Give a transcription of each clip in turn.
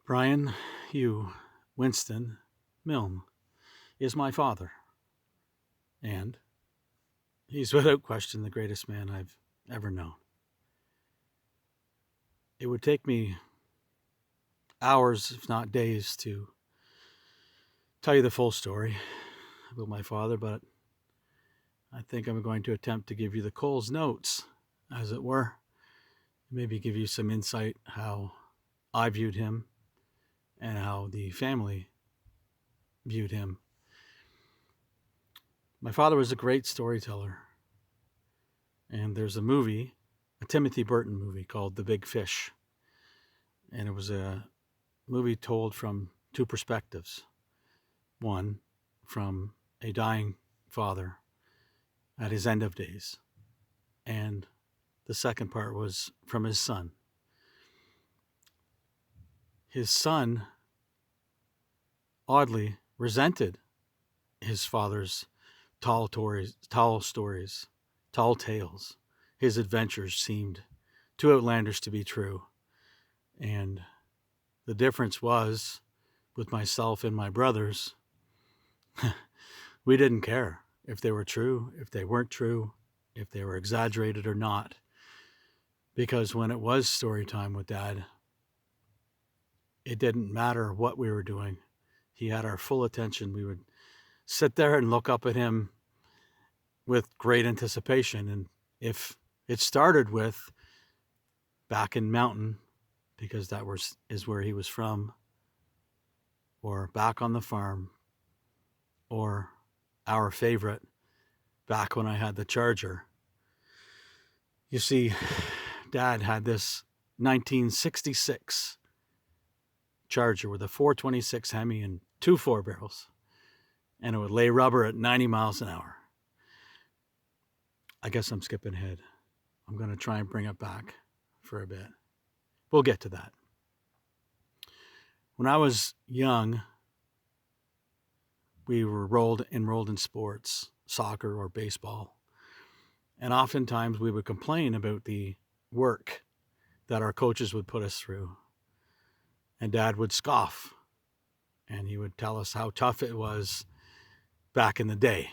Brian, Hugh, Winston, Milne is my father, and he's without question the greatest man I've ever known. It would take me hours, if not days, to tell you the full story about my father, but I think I'm going to attempt to give you the Cole's notes, as it were. Maybe give you some insight how I viewed him and how the family viewed him. My father was a great storyteller, and there's a movie, a Timothy Burton movie called The Big Fish, and it was a movie told from two perspectives. One, from a dying father at his end of days, and the second part was from his son. His son oddly resented his father's tall stories, tall tales. His adventures seemed too outlandish to be true. And the difference was, with myself and my brothers, we didn't care if they were true, if they weren't true, if they were exaggerated or not. Because when it was story time with Dad, it didn't matter what we were doing. He had our full attention. We would sit there and look up at him with great anticipation. And if it started with back in Mountain, because is where he was from, or back on the farm, or our favorite, back when I had the Charger. You see, Dad had this 1966 Charger with a 426 Hemi and two 4-barrels, and it would lay rubber at 90 miles an hour. I guess I'm skipping ahead. I'm going to try and bring it back for a bit. We'll get to that. When I was young, we were enrolled in sports, soccer or baseball. And oftentimes we would complain about the work that our coaches would put us through. And Dad would scoff, and he would tell us how tough it was back in the day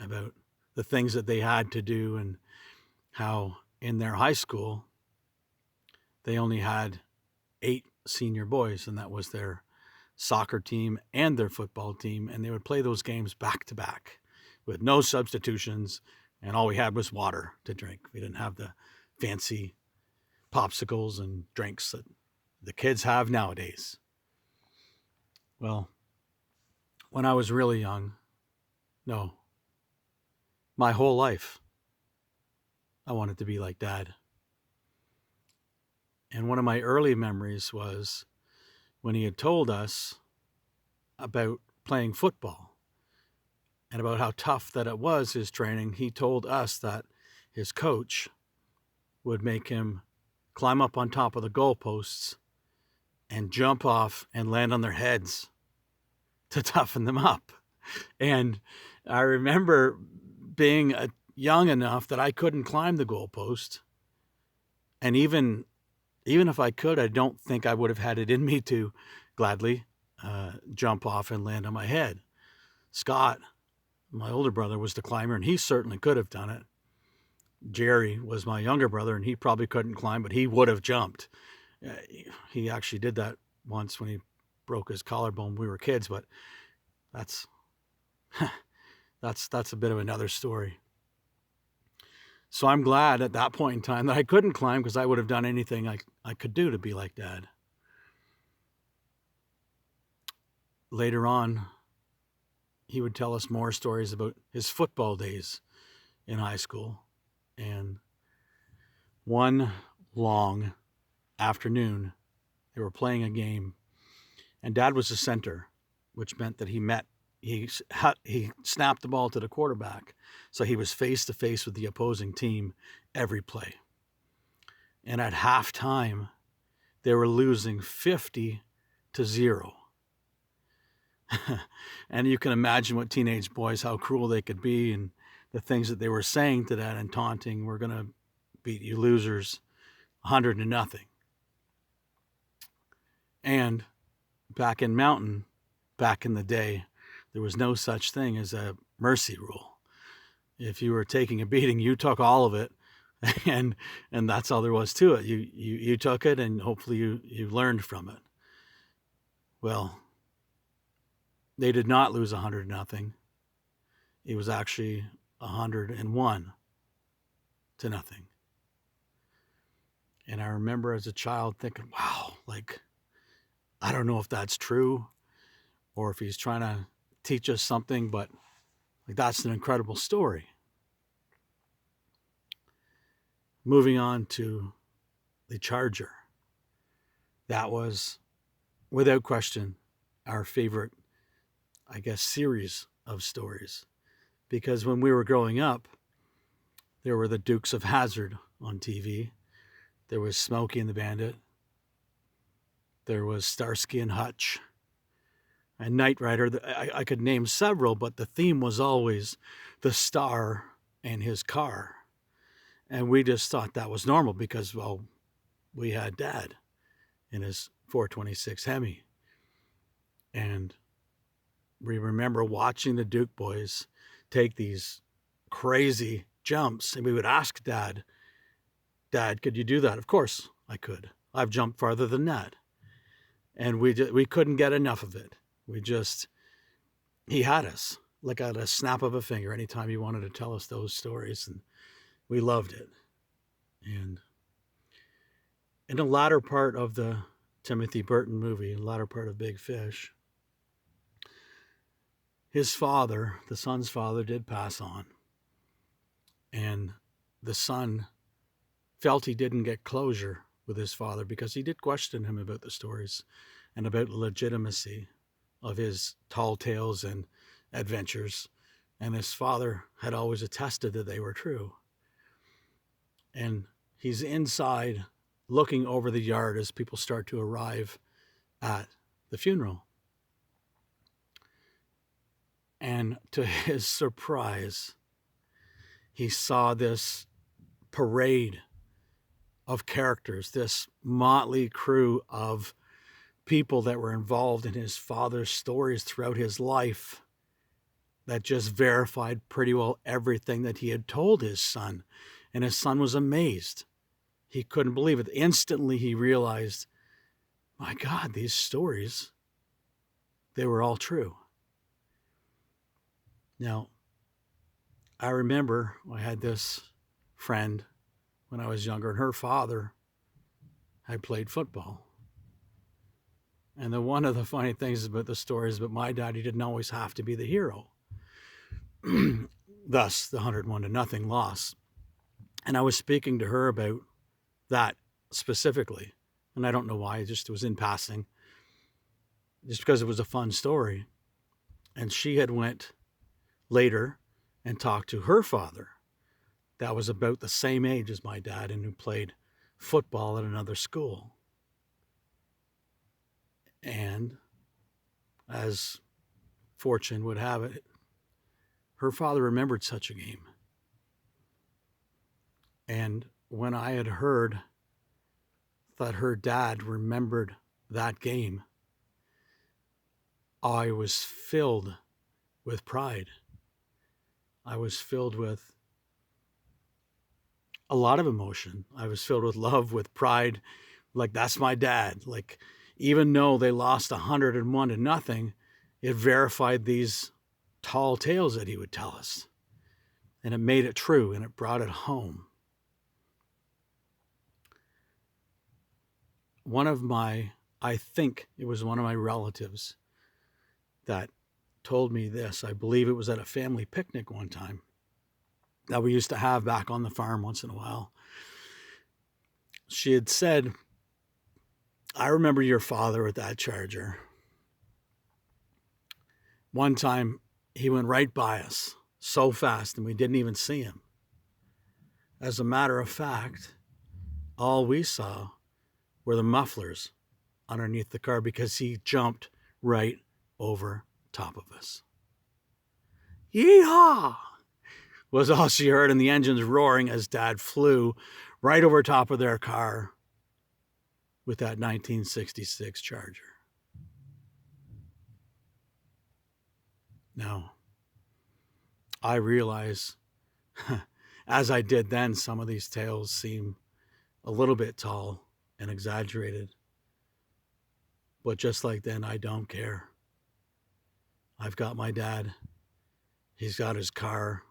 about the things that they had to do, and how in their high school they only had 8 senior boys, and that was their soccer team and their football team, and they would play those games back to back with no substitutions, and all we had was water to drink. We didn't have the fancy popsicles and drinks that the kids have nowadays. Well, when I was really young, no, my whole life, I wanted to be like Dad. And one of my early memories was when he had told us about playing football and about how tough that it was, his training. He told us that his coach would make him climb up on top of the goalposts and jump off and land on their heads to toughen them up. And I remember being young enough that I couldn't climb the goalpost. And even if I could, I don't think I would have had it in me to gladly jump off and land on my head. Scott, my older brother, was the climber, and he certainly could have done it. Jerry was my younger brother, and he probably couldn't climb, but he would have jumped. He actually did that once when he broke his collarbone. We were kids, but that's a bit of another story. So I'm glad at that point in time that I couldn't climb, because I would have done anything I could do to be like Dad. Later on, he would tell us more stories about his football days in high school. And one long afternoon, they were playing a game, and Dad was the center, which meant that he snapped the ball to the quarterback, so he was face to face with the opposing team every play. And at halftime, they were losing 50-0. And you can imagine what teenage boys, how cruel they could be, and the things that they were saying to Dad and taunting. We're going to beat you losers 100-0. And back in Mountain, back in the day, there was no such thing as a mercy rule. If you were taking a beating, you took all of it, and that's all there was to it. You took it, and hopefully you learned from it. Well, they did not lose 100-0. It was actually 101-0. And I remember as a child thinking, wow, like, I don't know if that's true or if he's trying to teach us something, but like, that's an incredible story. Moving on to the Charger. That was, without question, our favorite, I guess, series of stories. Because when we were growing up, there were the Dukes of Hazzard on TV. There was Smokey and the Bandit. There was Starsky and Hutch. And Knight Rider. I could name several, but the theme was always the star and his car. And we just thought that was normal because, well, we had Dad in his 426 Hemi. And we remember watching the Duke boys take these crazy jumps. And we would ask Dad, could you do that? Of course I could. I've jumped farther than that. And we couldn't get enough of it. He had us like at a snap of a finger anytime he wanted to tell us those stories. And we loved it. And in the latter part of the Timothy Burton movie, the latter part of Big Fish, his father, the son's father, did pass on. And the son felt he didn't get closure with his father because he did question him about the stories and about the legitimacy of his tall tales and adventures. And his father had always attested that they were true. And he's inside looking over the yard as people start to arrive at the funeral. And to his surprise, he saw this parade of characters, this motley crew of people that were involved in his father's stories throughout his life that just verified pretty well everything that he had told his son. And his son was amazed. He couldn't believe it. Instantly he realized, my God, these stories, they were all true. Now, I remember I had this friend when I was younger, and her father had played football. And one of the funny things about the story is, but my dad, he didn't always have to be the hero. Thus, the 101-0 loss. And I was speaking to her about that specifically. And I don't know why, it was in passing. Just because it was a fun story. And she had went later and talked to her father that was about the same age as my dad and who played football at another school. And as fortune would have it, her father remembered such a game. And when I had heard that her dad remembered that game, I was filled with pride. I was filled with a lot of emotion. I was filled with love, with pride. Like, that's my dad. Like, even though they lost 101-0, it verified these tall tales that he would tell us. And it made it true, and it brought it home. I think it was one of my relatives that told me this. I believe it was at a family picnic one time that we used to have back on the farm once in a while. She had said, I remember your father with that Charger. One time he went right by us so fast and we didn't even see him. As a matter of fact, all we saw were the mufflers underneath the car because he jumped right over top of us. Yeehaw! Was all she heard, and the engines roaring as Dad flew right over top of their car with that 1966 Charger. Now, I realize, as I did then, some of these tales seem a little bit tall and exaggerated. But just like then, I don't care. I've got my dad. He's got his car.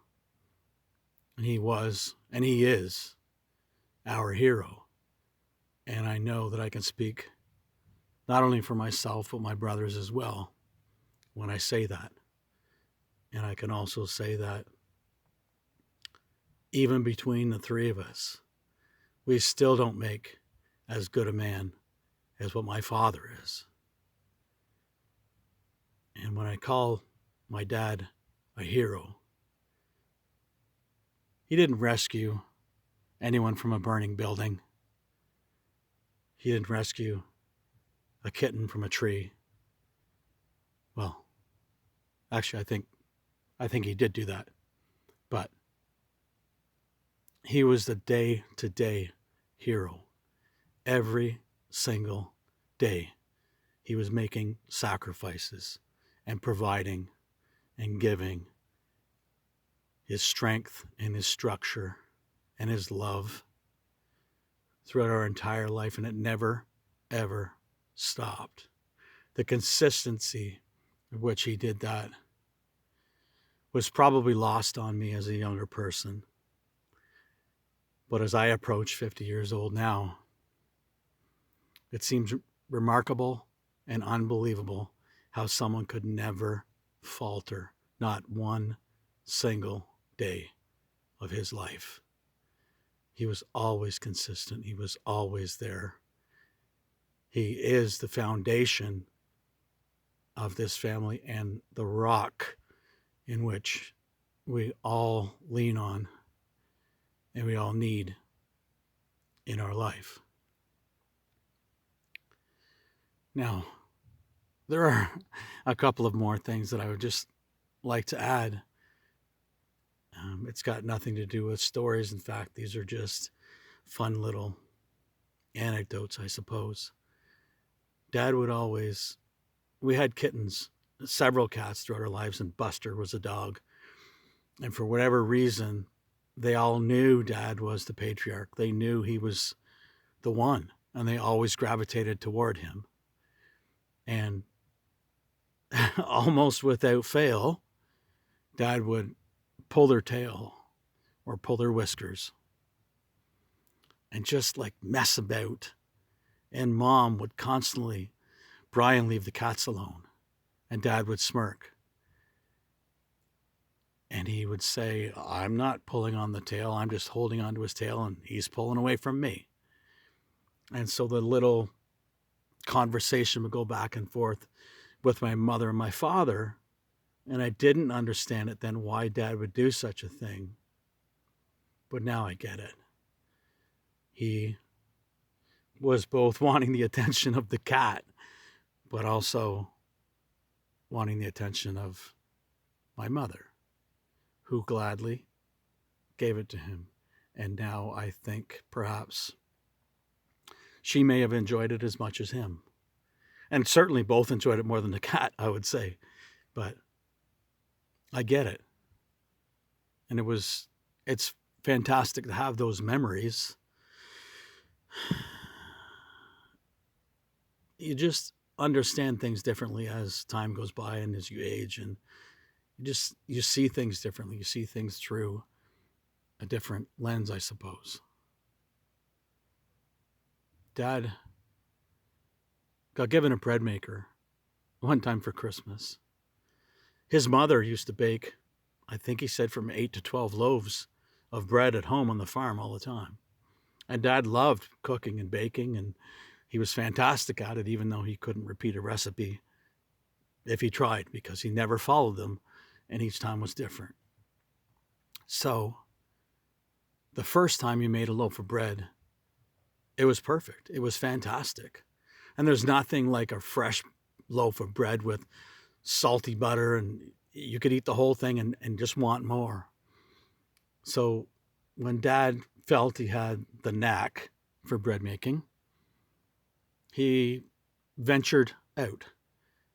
And he was, and he is, our hero. And I know that I can speak not only for myself, but my brothers as well when I say that. And I can also say that even between the three of us, we still don't make as good a man as what my father is. And when I call my dad a hero, he didn't rescue anyone from a burning building. He didn't rescue a kitten from a tree. Well, actually, I think he did do that. But he was the day-to-day hero. Every single day, he was making sacrifices and providing and giving his strength and his structure and his love throughout our entire life, and it never, ever stopped. The consistency of which he did that was probably lost on me as a younger person. But as I approach 50 years old now, it seems remarkable and unbelievable how someone could never falter, not one single day of his life. He was always consistent. He was always there. He is the foundation of this family and the rock in which we all lean on and we all need in our life. Now, there are a couple of more things that I would just like to add. It's got nothing to do with stories. In fact, these are just fun little anecdotes, I suppose. Dad would always, we had kittens, several cats throughout our lives, and Buster was a dog. And for whatever reason, they all knew Dad was the patriarch. They knew he was the one, and they always gravitated toward him. And almost without fail, Dad would pull their tail or pull their whiskers and just like mess about. And Mom would constantly, Brian, leave the cats alone. And Dad would smirk. And he would say, I'm not pulling on the tail. I'm just holding onto his tail and he's pulling away from me. And so the little conversation would go back and forth with my mother and my father. And I didn't understand it then why Dad would do such a thing. But now I get it. He was both wanting the attention of the cat, but also wanting the attention of my mother, who gladly gave it to him. And now I think perhaps she may have enjoyed it as much as him. And certainly both enjoyed it more than the cat, I would say. But I get it. And it's fantastic to have those memories. You just understand things differently as time goes by and as you age, and you see things differently. You see things through a different lens, I suppose. Dad got given a bread maker one time for Christmas. His mother used to bake, I think he said, from 8 to 12 loaves of bread at home on the farm all the time. And Dad loved cooking and baking, and he was fantastic at it, even though he couldn't repeat a recipe if he tried, because he never followed them, and each time was different. So the first time he made a loaf of bread, it was perfect. It was fantastic. And there's nothing like a fresh loaf of bread with salty butter, and you could eat the whole thing and just want more. So when Dad felt he had the knack for bread making, he ventured out.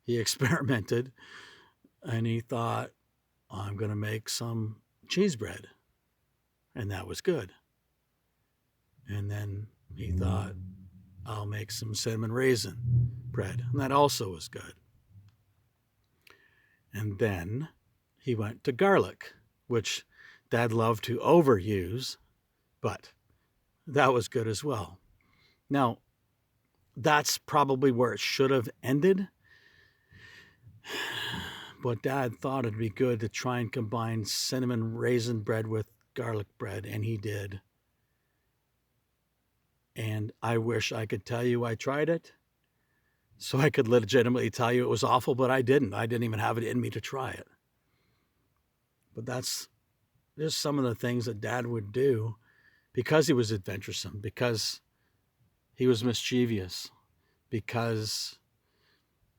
He experimented And he thought, I'm going to make some cheese bread. And that was good. And then he thought, I'll make some cinnamon raisin bread. And that also was good. And then he went to garlic, which Dad loved to overuse, but that was good as well. Now, that's probably where it should have ended. But Dad thought it'd be good to try and combine cinnamon raisin bread with garlic bread, and he did. And I wish I could tell you I tried it, so I could legitimately tell you it was awful, but I didn't. I didn't even have it in me to try it. But that's just some of the things that Dad would do because he was adventuresome, because he was mischievous, because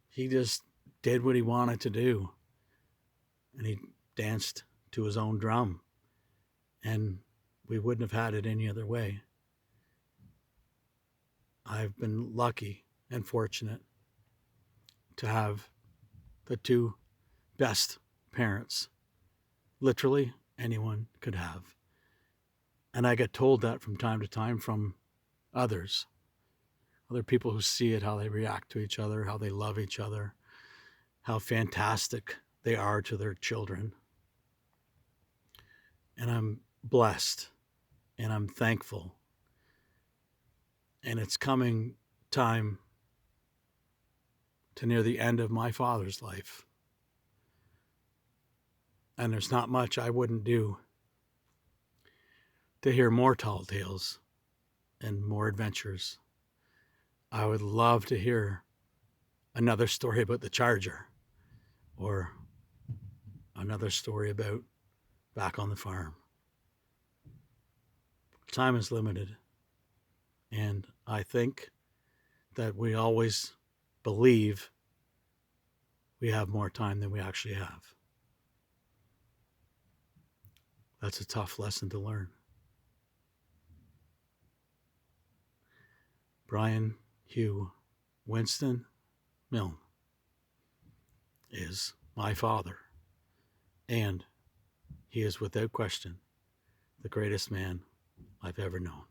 he just did what he wanted to do. And he danced to his own drum. And we wouldn't have had it any other way. I've been lucky and fortunate to have the two best parents literally anyone could have. And I get told that from time to time from others, other people who see it, how they react to each other, how they love each other, how fantastic they are to their children. And I'm blessed and I'm thankful. And it's coming time to near the end of my father's life. And there's not much I wouldn't do to hear more tall tales and more adventures. I would love to hear another story about the Charger, or another story about back on the farm. Time is limited, and I think that we always believe we have more time than we actually have. That's a tough lesson to learn. Brian, Hugh, Winston, Milne is my father, and he is without question the greatest man I've ever known.